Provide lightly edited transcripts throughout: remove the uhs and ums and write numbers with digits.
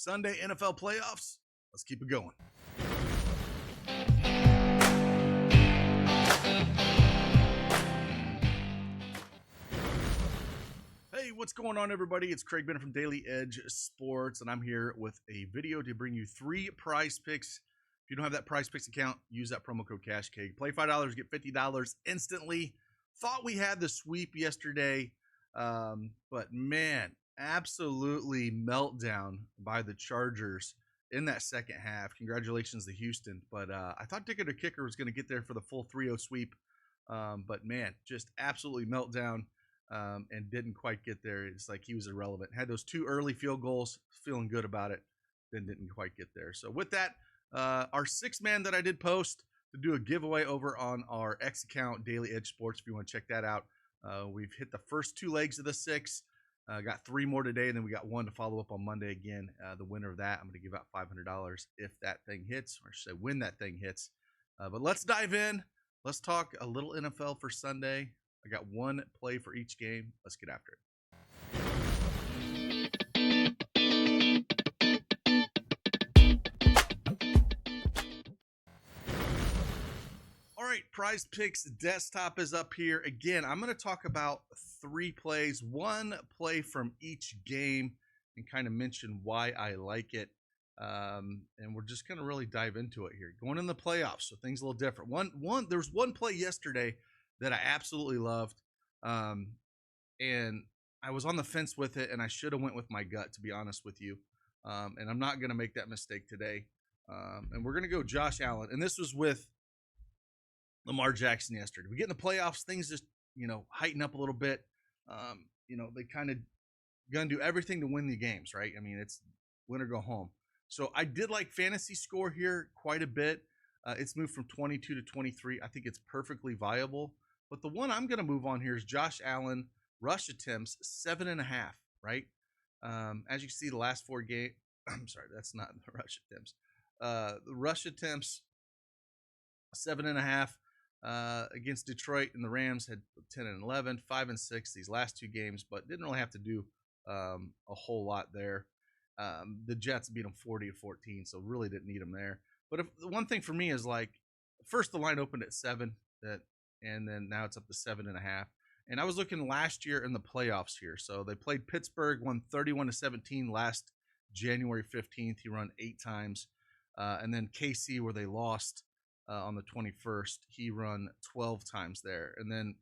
Sunday NFL playoffs. Let's keep it going. Hey, what's going on, everybody? It's Craig Bennett from Daily Edge Sports, and I'm here with a video to bring you 3 prize picks. If you don't have that PrizePicks account, use that promo code CashKeg. Play $5, get $50 instantly. Thought we had the sweep yesterday, but man, absolutely meltdown by the Chargers in that second half. Congratulations to Houston, but I thought Dicker the Kicker was going to get there for the full 3-0 sweep, but man, just absolutely meltdown. And didn't quite get there. It's like he was irrelevant. Had those 2 early field goals, feeling good about it, then didn't quite get there. So with that, our 6th man that I did post to do a giveaway over on our X account, Daily Edge Sports, if you want to check that out. We've hit the first 2 legs of the 6. Got 3 more today, and then we got 1 to follow up on Monday again. The winner of that, I'm going to give out $500 if that thing hits, or I should say when that thing hits. But let's dive in. Let's talk a little NFL for Sunday. I got 1 play for each game. Let's get after it. All right, PrizePicks desktop is up here. Again, I'm going to talk about 3 plays, 1 play from each game, and kind of mention why I like it. And we're just going to really dive into it here. Going in the playoffs, so things a little different. There was 1 play yesterday that I absolutely loved. And I was on the fence with it, and I should have went with my gut, to be honest with you. And I'm not going to make that mistake today. And we're going to go Josh Allen. And this was with Lamar Jackson yesterday. We get in the playoffs, things just, heighten up a little bit. They kind of going to do everything to win the games, right? I mean, it's win or go home. So I did like fantasy score here quite a bit. It's moved from 22 to 23. I think it's perfectly viable. But the one I'm going to move on here is Josh Allen, rush attempts, 7.5, right? As you can see, the last 4 games, I'm sorry, that's not the rush attempts. The rush attempts, 7.5 against Detroit, and the Rams had 10 and 11, 5 and 6 these last 2 games, but didn't really have to do a whole lot there. The Jets beat them 40-14, so really didn't need them there. But the one thing for me is, like, first the line opened at 7, and then now it's up to 7.5. And I was looking last year in the playoffs here. So they played Pittsburgh, won 31-17 last January 15th. He run 8 times. And then KC, where they lost on the 21st, he run 12 times there. And then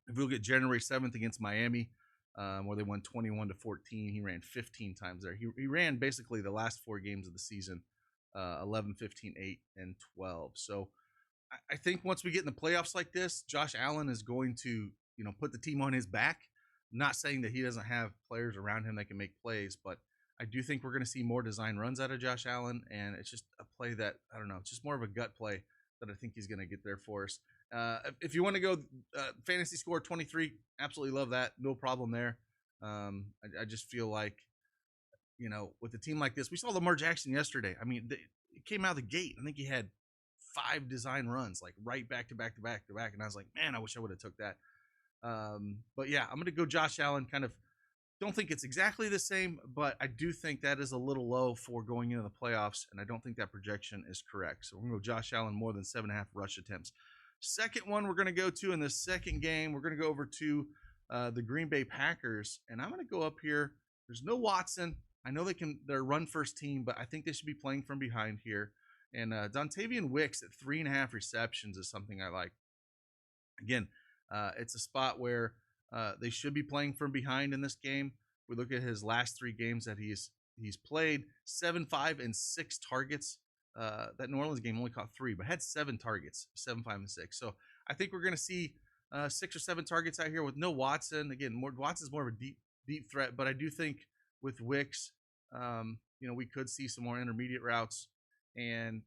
if we look at January 7th against Miami, where they won 21-14, he ran 15 times there. He ran basically the last 4 games of the season, 11, 15, 8, and 12. So I think once we get in the playoffs like this, Josh Allen is going to, put the team on his back. I'm not saying that he doesn't have players around him that can make plays, but I do think we're going to see more design runs out of Josh Allen, and it's just a play that, I don't know, it's just more of a gut play that I think he's going to get there for us. If you want to go fantasy score 23, absolutely love that. No problem there. I just feel like, with a team like this, we saw Lamar Jackson yesterday. I mean, it came out of the gate. I think he had 5 design runs, like right back to back to back to back. And I was like, man, I wish I would have took that. But yeah, I'm going to go Josh Allen. Kind of don't think it's exactly the same, but I do think that is a little low for going into the playoffs. And I don't think that projection is correct. So we're going to go Josh Allen more than 7.5 rush attempts. Second one we're going to go to in the second game, we're going to go over to the Green Bay Packers. And I'm going to go up here. There's no Watson. I know they're a run first team, but I think they should be playing from behind here. And Dontavian Wicks at 3.5 receptions is something I like. Again, it's a spot where they should be playing from behind in this game. We look at his last 3 games that he's played, 7, 5, and 6 targets. That New Orleans game only caught 3, but had 7 targets, 7, 5, and 6. So I think we're going to see 6 or 7 targets out here with no Watson. Again, Watson's more of a deep threat, but I do think with Wicks, we could see some more intermediate routes. And,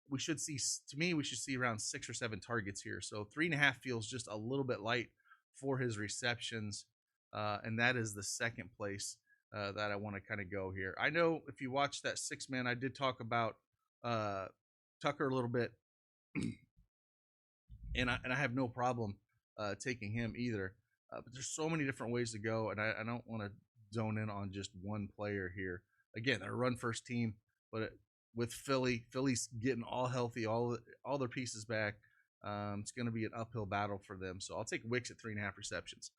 we should see around 6 or 7 targets here. So 3.5 feels just a little bit light for his receptions. And that is the second place that I want to kind of go here. I know if you watch that 6-man, I did talk about Tucker a little bit. and I have no problem taking him either. But there's so many different ways to go, and I don't want to zone in on just one player here. Again, they're a run first team, but with Philly's getting all healthy, all their pieces back. It's going to be an uphill battle for them. So I'll take Wicks at 3.5 receptions.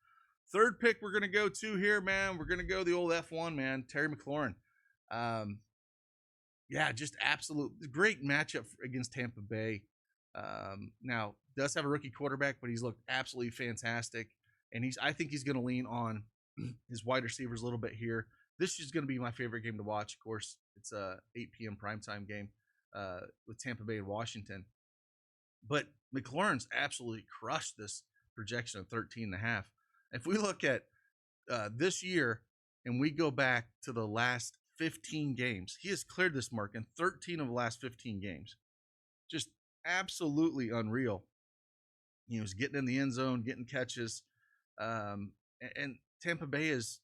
Third pick we're going to go to here, man. We're going to go the old F1, man. Terry McLaurin. Yeah, just absolute great matchup against Tampa Bay. Now, does have a rookie quarterback, but he's looked absolutely fantastic. And I think he's going to lean on his wide receivers a little bit here. This is going to be my favorite game to watch. Of course, it's a 8 p.m. primetime game with Tampa Bay and Washington. But McLaurin's absolutely crushed this projection of 13.5. If we look at this year and we go back to the last 15 games, he has cleared this mark in 13 of the last 15 games. Just absolutely unreal. You know, he's getting in the end zone, getting catches. And Tampa Bay is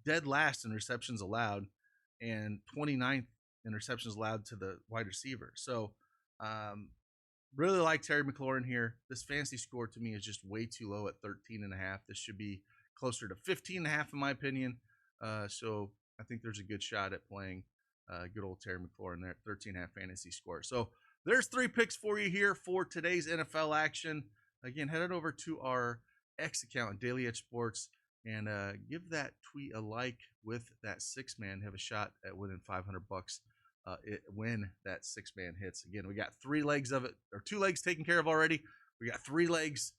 dead last in receptions allowed and 29th in receptions allowed to the wide receiver. So, really like Terry McLaurin here. This fantasy score to me is just way too low at 13.5. This should be closer to 15.5 in my opinion. So I think there's a good shot at playing good old Terry McLaurin there at 13.5 fantasy score. So there's 3 picks for you here for today's NFL action. Again, head on over to our X account, Daily Edge Sports, and give that tweet a like with that 6-man. Have a shot at winning $500 when that 6-man hits. Again, we got 3 legs of it, or 2 legs taken care of already. We got 3 legs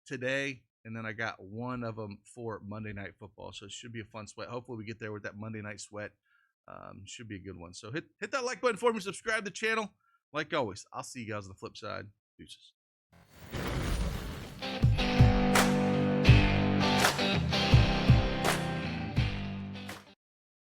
today, and then I got 1 of them for Monday Night Football. So it should be a fun sweat. Hopefully we get there with that Monday night sweat. Should be a good one. So hit that like button for me. Subscribe to the channel. Like always, I'll see you guys on the flip side. Deuces.